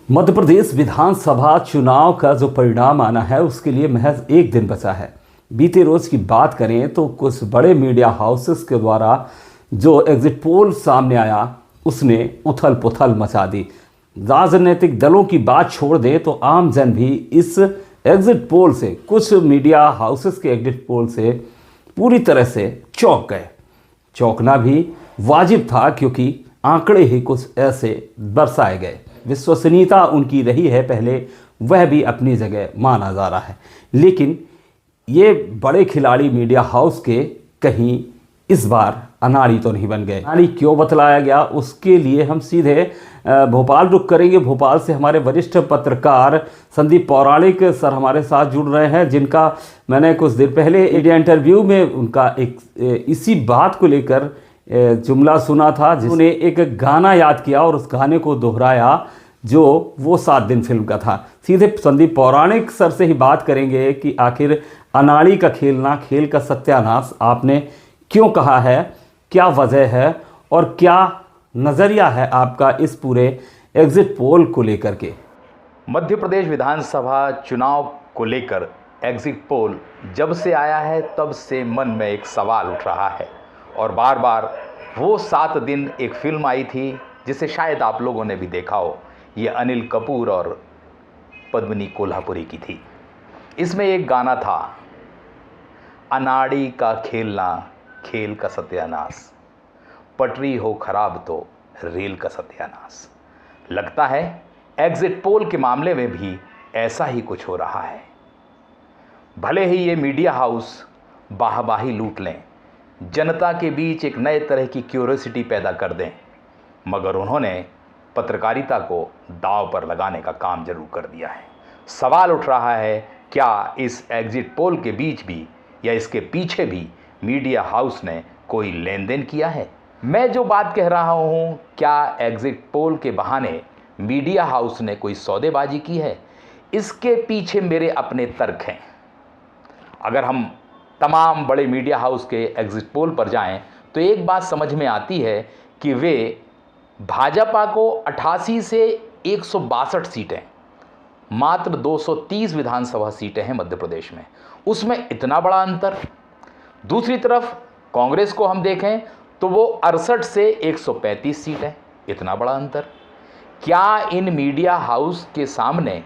मध्य प्रदेश विधानसभा चुनाव का जो परिणाम आना है उसके लिए महज एक दिन बचा है। बीते रोज की बात करें तो कुछ बड़े मीडिया हाउसेस के द्वारा जो एग्जिट पोल सामने आया उसने उथल पुथल मचा दी। राजनीतिक दलों की बात छोड़ दें तो आम जन भी इस एग्जिट पोल से, कुछ मीडिया हाउसेस के एग्जिट पोल से पूरी तरह से चौंक गए। चौंकना भी वाजिब था क्योंकि आंकड़े ही कुछ ऐसे दर्शाए गए। विश्वसनीयता उनकी रही है पहले, वह भी अपनी जगह माना जा रहा है, लेकिन ये बड़े खिलाड़ी मीडिया हाउस के कहीं इस बार अनाड़ी तो नहीं बन गए। अनाड़ी क्यों बतलाया गया उसके लिए हम सीधे भोपाल रुख करेंगे। भोपाल से हमारे वरिष्ठ पत्रकार संदीप पौराणिक सर हमारे साथ जुड़ रहे हैं, जिनका मैंने कुछ देर पहले इंडिया इंटरव्यू में उनका एक इसी बात को लेकर जुमला सुना था, जिन्होंने एक गाना याद किया और उस गाने को दोहराया जो वो 7 दिन फिल्म का था। सीधे संदीप पौराणिक सर से ही बात करेंगे कि आखिर अनाड़ी का खेलना खेल का सत्यानाश आपने क्यों कहा है, क्या वजह है और क्या नज़रिया है आपका इस पूरे एग्जिट पोल को लेकर के। मध्य प्रदेश विधानसभा चुनाव को लेकर एग्जिट पोल जब से आया है तब से मन में एक सवाल उठ रहा है और बार बार वो 7 दिन एक फिल्म आई थी जिसे शायद आप लोगों ने भी देखा हो। ये अनिल कपूर और पद्मिनी कोल्हापुरी की थी। इसमें एक गाना था, अनाड़ी का खेलना खेल का सत्यानाश, पटरी हो खराब तो रेल का सत्यानाश। लगता है एग्जिट पोल के मामले में भी ऐसा ही कुछ हो रहा है। भले ही ये मीडिया हाउस वाहवाही लूट लें, जनता के बीच एक नए तरह की क्यूरियोसिटी पैदा कर दें, मगर उन्होंने पत्रकारिता को दांव पर लगाने का काम जरूर कर दिया है। सवाल उठ रहा है, क्या इस एग्जिट पोल के बीच भी या इसके पीछे भी मीडिया हाउस ने कोई लेन देन किया है? मैं जो बात कह रहा हूं, क्या एग्जिट पोल के बहाने मीडिया हाउस ने कोई सौदेबाजी की है? इसके पीछे मेरे अपने तर्क हैं। अगर हम तमाम बड़े मीडिया हाउस के एग्जिट पोल पर जाएं तो एक बात समझ में आती है कि वे भाजपा को 88 से 162 सीटें, मात्र 230 विधानसभा सीटें हैं मध्य प्रदेश में, उसमें इतना बड़ा अंतर। दूसरी तरफ कांग्रेस को हम देखें तो वो 68 से 135 सीटें, इतना बड़ा अंतर। क्या इन मीडिया हाउस के सामने,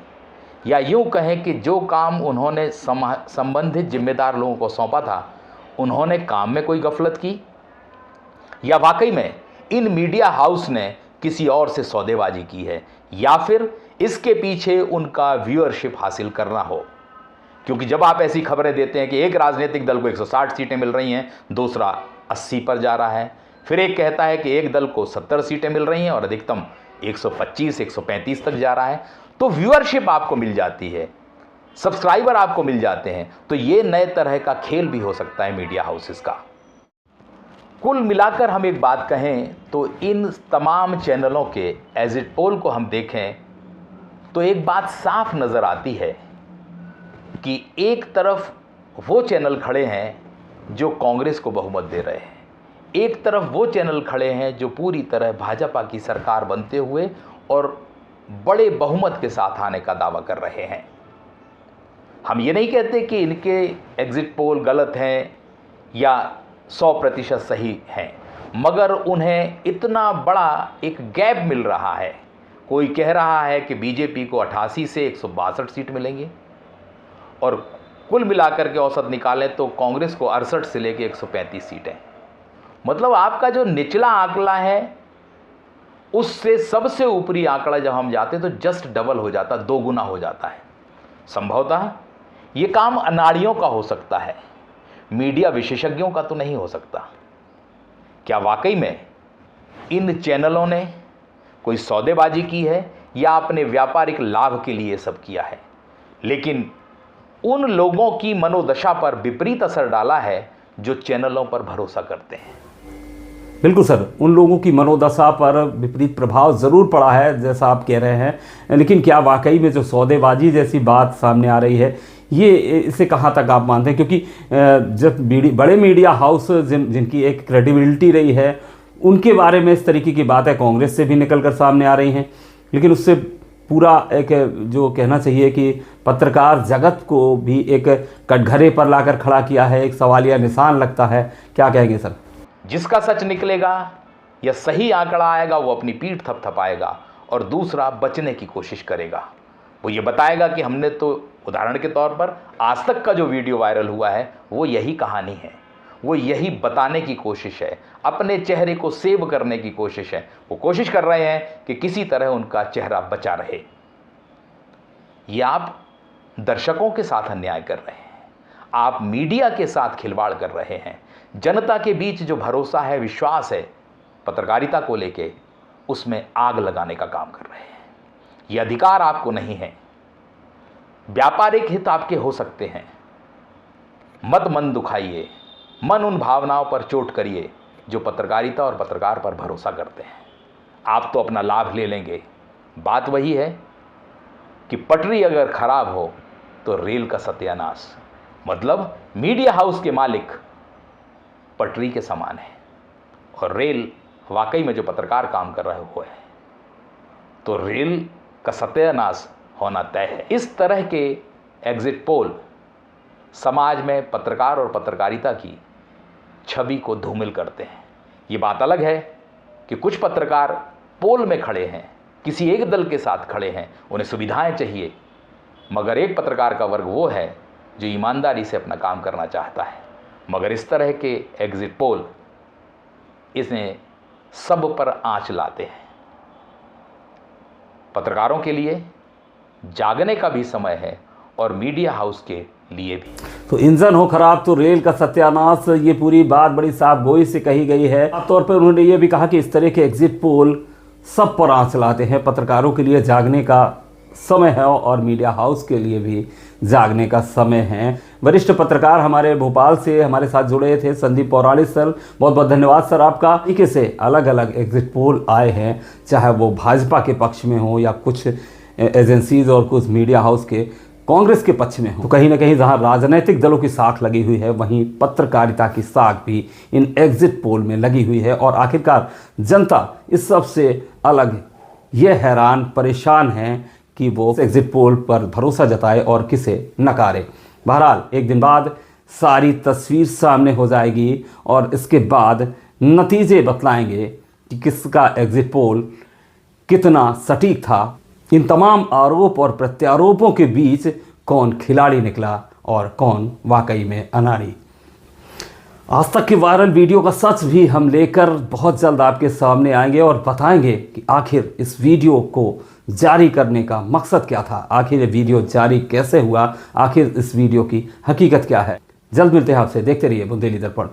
या यूं कहें कि जो काम उन्होंने संबंधित जिम्मेदार लोगों को सौंपा था, उन्होंने काम में कोई गफलत की, या वाकई में इन मीडिया हाउस ने किसी और से सौदेबाजी की है, या फिर इसके पीछे उनका व्यूअरशिप हासिल करना हो? क्योंकि जब आप ऐसी खबरें देते हैं कि एक राजनीतिक दल को 160 सीटें मिल रही हैं, दूसरा 80 पर जा रहा है, फिर एक कहता है कि एक दल को 70 सीटें मिल रही हैं और अधिकतम 125 135 तक जा रहा है, तो व्यूअरशिप आपको मिल जाती है, सब्सक्राइबर आपको मिल जाते हैं, तो ये नए तरह का खेल भी हो सकता है मीडिया हाउसेस का। कुल मिलाकर हम एक बात कहें तो इन तमाम चैनलों के एग्जिट पोल को हम देखें तो एक बात साफ नज़र आती है कि एक तरफ वो चैनल खड़े हैं जो कांग्रेस को बहुमत दे रहे हैं, एक तरफ वो चैनल खड़े हैं जो पूरी तरह भाजपा की सरकार बनते हुए और बड़े बहुमत के साथ आने का दावा कर रहे हैं। हम ये नहीं कहते कि इनके एग्जिट पोल गलत हैं या 100% सही हैं, मगर उन्हें इतना बड़ा एक गैप मिल रहा है। कोई कह रहा है कि बीजेपी को 88 से 162 सीट मिलेंगे और कुल मिलाकर के औसत निकालें तो कांग्रेस को 68 से लेकर 135 सीटें। मतलब आपका जो निचला आंकड़ा है उससे सबसे ऊपरी आंकड़ा जब हम जाते हैं तो जस्ट डबल हो जाता, 2 गुना हो जाता है। संभवतः ये काम अनाड़ियों का हो सकता है, मीडिया विशेषज्ञों का तो नहीं हो सकता। क्या वाकई में इन चैनलों ने कोई सौदेबाजी की है या अपने व्यापारिक लाभ के लिए सब किया है? लेकिन उन लोगों की मनोदशा पर विपरीत असर डाला है जो चैनलों पर भरोसा करते हैं। बिल्कुल सर, उन लोगों की मनोदशा पर विपरीत प्रभाव ज़रूर पड़ा है जैसा आप कह रहे हैं, लेकिन क्या वाकई में जो सौदेबाजी जैसी बात सामने आ रही है ये इसे कहाँ तक आप मानते हैं? क्योंकि जब बड़े मीडिया हाउस जिनकी एक क्रेडिबिलिटी रही है उनके बारे में इस तरीके की बातें कांग्रेस से भी निकल कर सामने आ रही हैं, लेकिन उससे पूरा एक जो कहना चाहिए कि पत्रकार जगत को भी एक कटघरे पर लाकर खड़ा किया है, एक सवालिया निशान लगता है। क्या कहेंगे सर? जिसका सच निकलेगा या सही आंकड़ा आएगा वो अपनी पीठ थपथपाएगा और दूसरा बचने की कोशिश करेगा। वो ये बताएगा कि हमने तो, उदाहरण के तौर पर आज तक का जो वीडियो वायरल हुआ है वो यही कहानी है, वो यही बताने की कोशिश है, अपने चेहरे को सेव करने की कोशिश है। वो कोशिश कर रहे हैं कि किसी तरह उनका चेहरा बचा रहे। ये आप दर्शकों के साथ अन्याय कर रहे हैं, आप मीडिया के साथ खिलवाड़ कर रहे हैं। जनता के बीच जो भरोसा है, विश्वास है पत्रकारिता को लेके, उसमें आग लगाने का काम कर रहे हैं। ये अधिकार आपको नहीं है। व्यापारिक हित आपके हो सकते हैं, मत मन दुखाइए, मन उन भावनाओं पर चोट करिए जो पत्रकारिता और पत्रकार पर भरोसा करते हैं। आप तो अपना लाभ ले लेंगे। बात वही है कि पटरी अगर खराब हो तो रेल का सत्यानाश। मतलब मीडिया हाउस के मालिक पटरी के समान है और रेल वाकई में जो पत्रकार काम कर रहे हुए हैं, तो रेल का सत्यानाश होना तय है। इस तरह के एग्जिट पोल समाज में पत्रकार और पत्रकारिता की छवि को धूमिल करते हैं। ये बात अलग है कि कुछ पत्रकार पोल में खड़े हैं, किसी एक दल के साथ खड़े हैं, उन्हें सुविधाएं चाहिए, मगर एक पत्रकार का वर्ग वो है जो ईमानदारी से अपना काम करना चाहता है। मगर इस तरह के एग्जिट पोल इसने सब पर आंच लाते हैं। पत्रकारों के लिए जागने का भी समय है और मीडिया हाउस के लिए भी। तो इंजन हो खराब तो रेल का सत्यानाश, ये पूरी बात बड़ी साफ गोई से कही गई है। आम तौर पर उन्होंने ये भी कहा कि इस तरह के एग्जिट पोल सब पर आंच लाते हैं। पत्रकारों के लिए जागने का समय है और मीडिया हाउस के लिए भी जागने का समय है। वरिष्ठ पत्रकार हमारे भोपाल से हमारे साथ जुड़े थे, संदीप पौराणिक सर, बहुत बहुत धन्यवाद सर आपका। तरीके से अलग अलग एग्जिट पोल आए हैं, चाहे वो भाजपा के पक्ष में हो या कुछ एजेंसीज और कुछ मीडिया हाउस के कांग्रेस के पक्ष में हो। तो कहीं ना कहीं जहां राजनीतिक दलों की साख लगी हुई है, वहीं पत्रकारिता की साख भी इन एग्जिट पोल में लगी हुई है। और आखिरकार जनता इस सब से अलग ये हैरान परेशान है कि वो एग्जिट पोल पर भरोसा जताए और किसे नकारे। बहरहाल एक दिन बाद सारी तस्वीर सामने हो जाएगी और इसके बाद नतीजे बतलाएंगे कि किसका एग्जिट पोल कितना सटीक था। इन तमाम आरोप और प्रत्यारोपों के बीच कौन खिलाड़ी निकला और कौन वाकई में अनाड़ी। आज तक के वायरल वीडियो का सच भी हम लेकर बहुत जल्द आपके सामने आएंगे और बताएंगे कि आखिर इस वीडियो को जारी करने का मकसद क्या था, आखिर ये वीडियो जारी कैसे हुआ, आखिर इस वीडियो की हकीकत क्या है। जल्द मिलते हैं आपसे, देखते रहिए बुंदेली दर्पण।